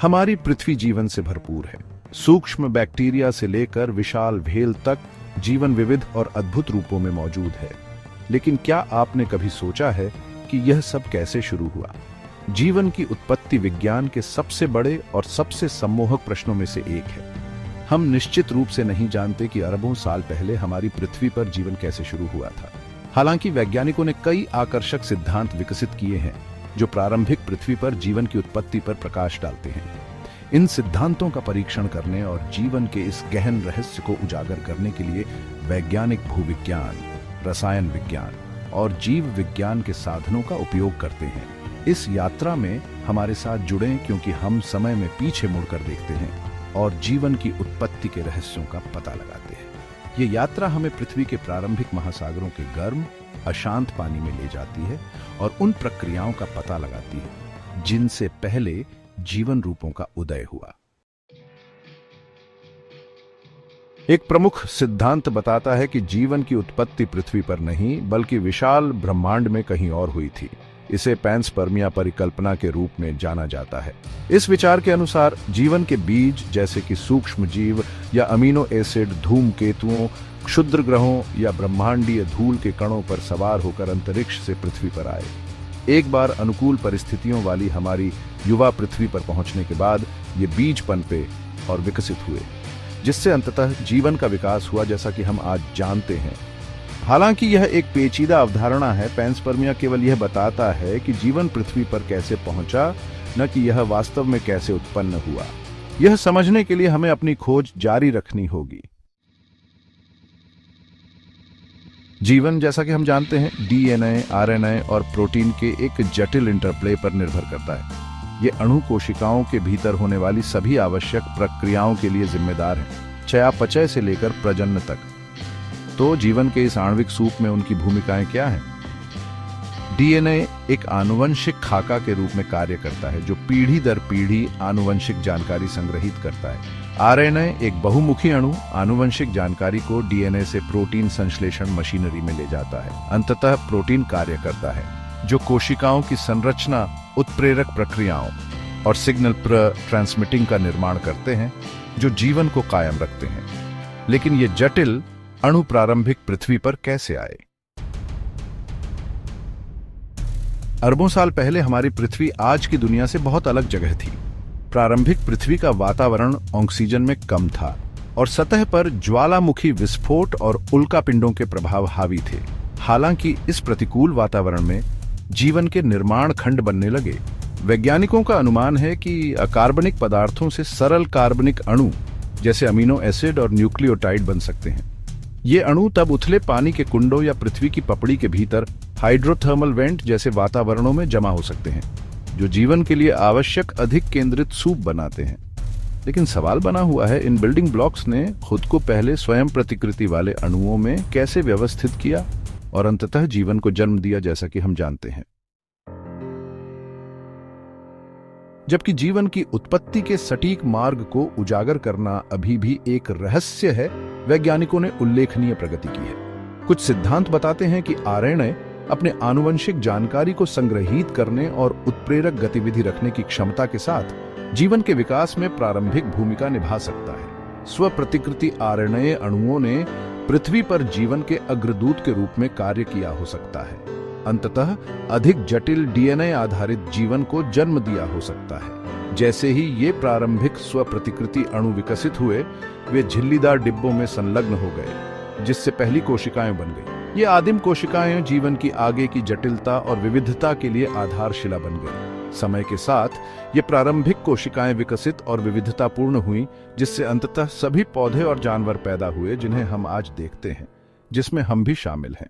हमारी पृथ्वी जीवन से भरपूर है। सूक्ष्म बैक्टीरिया से लेकर विशाल भेल तक जीवन विविध और अद्भुत रूपों में मौजूद है। लेकिन क्या आपने कभी सोचा है कि यह सब कैसे शुरू हुआ? जीवन की उत्पत्ति विज्ञान के सबसे बड़े और सबसे सम्मोहक प्रश्नों में से एक है। हम निश्चित रूप से नहीं जानते कि अरबों साल पहले हमारी पृथ्वी पर जीवन कैसे शुरू हुआ था। हालांकि वैज्ञानिकों ने कई आकर्षक सिद्धांत विकसित किए हैं जो प्रारंभिक पृथ्वी पर जीवन की उत्पत्ति पर प्रकाश डालते हैं। इन सिद्धांतों का परीक्षण करने और जीवन के इस गहन रहस्य को उजागर करने के लिए वैज्ञानिक भूविज्ञान, रसायन विज्ञान और जीव विज्ञान के साधनों का उपयोग करते हैं। इस यात्रा में हमारे साथ जुड़ें, क्योंकि हम समय में पीछे मुड़कर देखते हैं और जीवन की उत्पत्ति के रहस्यों का पता लगाते हैं। ये यात्रा हमें पृथ्वी के प्रारंभिक महासागरों के गर्म, अशांत पानी में ले जाती है और उन प्रक्रियाओं का पता लगाती है जिनसे पहले जीवन रूपों का उदय हुआ। एक प्रमुख सिद्धांत बताता है कि जीवन की उत्पत्ति पृथ्वी पर नहीं बल्कि विशाल ब्रह्मांड में कहीं और हुई थी। इसे पैंसपर्मिया परिकल्पना के रूप में जाना जाता है। इस विचार के अनुसार जीवन के बीज, जैसे कि सूक्ष्म जीव या अमीनो एसिड, धूमकेतुओं, क्षुद्र ग्रहों या ब्रह्मांडीय धूल के कणों पर सवार होकर अंतरिक्ष से पृथ्वी पर आए। एक बार अनुकूल परिस्थितियों वाली हमारी युवा पृथ्वी पर पहुंचने के बाद ये बीज पनपे और विकसित हुए, जिससे अंततः जीवन का विकास हुआ, जैसा कि हम आज जानते हैं। हालांकि यह एक पेचीदा अवधारणा है। पैंसपर्मिया केवल यह बताता है कि जीवन पृथ्वी पर कैसे पहुंचा, न कि यह वास्तव में कैसे उत्पन्न हुआ। यह समझने के लिए हमें अपनी खोज जारी रखनी होगी। जीवन, जैसा कि हम जानते हैं, डीएनए, आरएनए और प्रोटीन के एक जटिल इंटरप्ले पर निर्भर करता है। ये अणु कोशिकाओं के भीतर होने वाली सभी आवश्यक प्रक्रियाओं के लिए जिम्मेदार हैं, चयापचय से लेकर प्रजनन तक। तो जीवन के इस आणविक सूप में उनकी भूमिकाएं क्या हैं? डीएनए एक आनुवंशिक खाका के रूप में कार्य करता है जो पीढ़ी दर पीढ़ी आनुवंशिक जानकारी संग्रहित करता है। आरएनए एक बहुमुखी अणु आनुवंशिक जानकारी को डीएनए से प्रोटीन संश्लेषण मशीनरी में ले जाता है। अंततः प्रोटीन कार्य करता है जो कोशिकाओं की संरचना, उत्प्रेरक प्रक्रियाओं और सिग्नल ट्रांसमिटिंग का निर्माण करते हैं जो जीवन को कायम रखते हैं। लेकिन ये जटिल अणु प्रारंभिक पृथ्वी पर कैसे आए? अरबों साल पहले हमारी पृथ्वी आज की दुनिया से बहुत अलग जगह थी। प्रारंभिक पृथ्वी का वातावरण ऑक्सीजन में कम था और सतह पर ज्वालामुखी विस्फोट और उल्कापिंडों के प्रभाव हावी थे। हालांकि इस प्रतिकूल वातावरण में जीवन के निर्माण खंड बनने लगे। वैज्ञानिकों का अनुमान है कि अकार्बनिक पदार्थों से सरल कार्बनिक अणु जैसे अमीनो एसिड और न्यूक्लियोटाइड बन सकते हैं। ये अणु तब उथले पानी के कुंडों या पृथ्वी की पपड़ी के भीतर हाइड्रोथर्मल वेंट जैसे वातावरणों में जमा हो सकते हैं, जो जीवन के लिए आवश्यक अधिक केंद्रित सूप बनाते हैं। लेकिन सवाल बना हुआ है, इन बिल्डिंग ब्लॉक्स ने खुद को पहले स्वयं प्रतिकृति वाले अणुओं में कैसे व्यवस्थित किया और अंततः जीवन को जन्म दिया, जैसा कि हम जानते हैं। जबकि जीवन की उत्पत्ति के सटीक मार्ग को उजागर करना अभी भी एक रहस्य है, वैज्ञानिकों ने उल्लेखनीय प्रगति की है। कुछ सिद्धांत बताते हैं कि आरएनए अपने आनुवंशिक जानकारी को संग्रहित करने और उत्प्रेरक गतिविधि रखने की क्षमता के साथ जीवन के विकास में प्रारंभिक भूमिका निभा सकता है। स्वप्रतिकृति आरएनए अणुओं ने पृथ्वी पर जीवन के अग्रदूत के रूप में कार्य किया हो सकता है। अंततः अधिक जटिल डीएनए आधारित जीवन को जन्म दिया हो सकता है। जैसे ही ये प्रारंभिक स्वप्रतिकृति अणु विकसित हुए, वे झिल्लीदार डिब्बों में संलग्न हो गए, जिससे पहली कोशिकाएं बन गई। ये आदिम कोशिकाएं जीवन की आगे की जटिलता और विविधता के लिए आधारशिला बन गई। समय के साथ ये प्रारंभिक कोशिकाएं विकसित और विविधतापूर्ण हुई, जिससे अंततः सभी पौधे और जानवर पैदा हुए जिन्हें हम आज देखते हैं, जिसमें हम भी शामिल हैं।